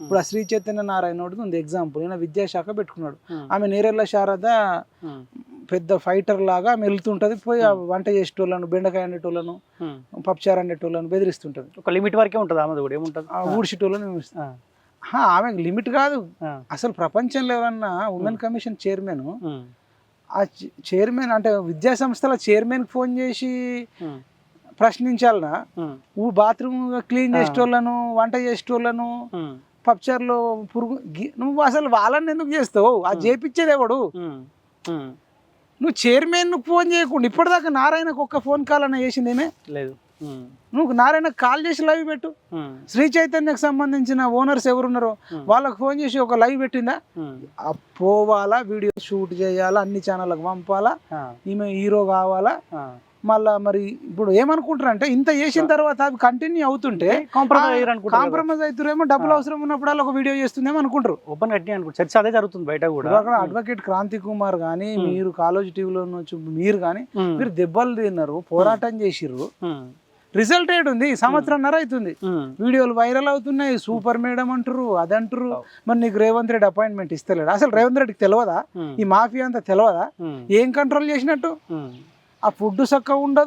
ఇప్పుడు ఆ శ్రీ చైతన్య నారాయణ ఉంది ఎగ్జాంపుల్, ఈయన విద్యాశాఖ పెట్టుకున్నాడు. ఆమె నేరెళ్ళ శారద పెద్ద ఫైటర్ లాగా ఆమె వెళ్తుంటది, పోయి ఆ వంట చేసేటోళ్ళను, బెండకాయ అనేటోళ్ళను, పప్పుచారు అనేటోళ్ళను బెదిరిస్తుంటది. ఒక లిమిట్ వరకే ఉంటుంది ఆమెది కూడా, ఏముంటుంది ఊడ్చేటోళ్ళను. ఆమెకు లిమిట్ కాదు అసలు. ప్రపంచంలో ఎవరన్నా ఉమెన్ కమిషన్ చైర్మన్, ఆ చైర్మన్ అంటే విద్యా సంస్థల చైర్మన్కి ఫోన్ చేసి ప్రశ్నించాలనా? బాత్రూమ్ క్లీన్ చేసేటోళ్ళను, వంట చేసేటోళ్ళను, పప్చర్లో పురుగు, నువ్వు అసలు వాళ్ళని ఎందుకు చేస్తావు? అది చేపించేది ఎవడు? నువ్వు చైర్మన్ ఫోన్ చేయకుండా ఇప్పటిదాకా నారాయణకు ఒక్క ఫోన్ కాల్ అన్న చేసిందేమే లేదు. నువ్వు నారాయణకు కాల్ చేసి లైవ్ పెట్టు. శ్రీ చైతన్యకు సంబంధించిన ఓనర్స్ ఎవరున్నారో వాళ్ళకు ఫోన్ చేసి ఒక లైవ్ పెట్టిందా? పోవాలా, వీడియో షూట్ చేయాలా, అన్ని ఛానళ్ళకు పంపాలా, ఈమె హీరో కావాలా. మళ్ళా మరి ఇప్పుడు ఏమనుకుంటారు అంటే ఇంత చేసిన తర్వాత అవి కంటిన్యూ అవుతుంటే కాంప్రమైజ్ అవుతారేమో, డబ్బులు అవసరం ఉన్నప్పుడు ఒక వీడియో చేస్తుందేమో అనుకుంటారు. ఓపెన్ గట్టి అనుకుంటారు. చర్చ అదే జరుగుతుంది బయట కూడా. అక్కడ అడ్వకేట్ క్రాంతి కుమార్ కానీ, మీరు కాలేజ్ టీవీలో మీరు కానీ, మీరు దెబ్బలు తిన్నారు, పోరాటం చేసిర్రు, రిజల్ట్ ఉంది. సంవత్సరంన్నర అవుతుంది, వీడియోలు వైరల్ అవుతున్నాయి, సూపర్ మేడం అంటారు, అదంటారు. మరి నీకు రేవంత్ రెడ్డి అపాయింట్మెంట్ ఇస్తలేడు? అసలు రేవంత్ రెడ్డికి తెలియదా ఈ మాఫియా అంతా? తెలియదా ఏం కంట్రోల్ చేసినట్టు? ఆ ఫుడ్ చక్కగా ఉండదు,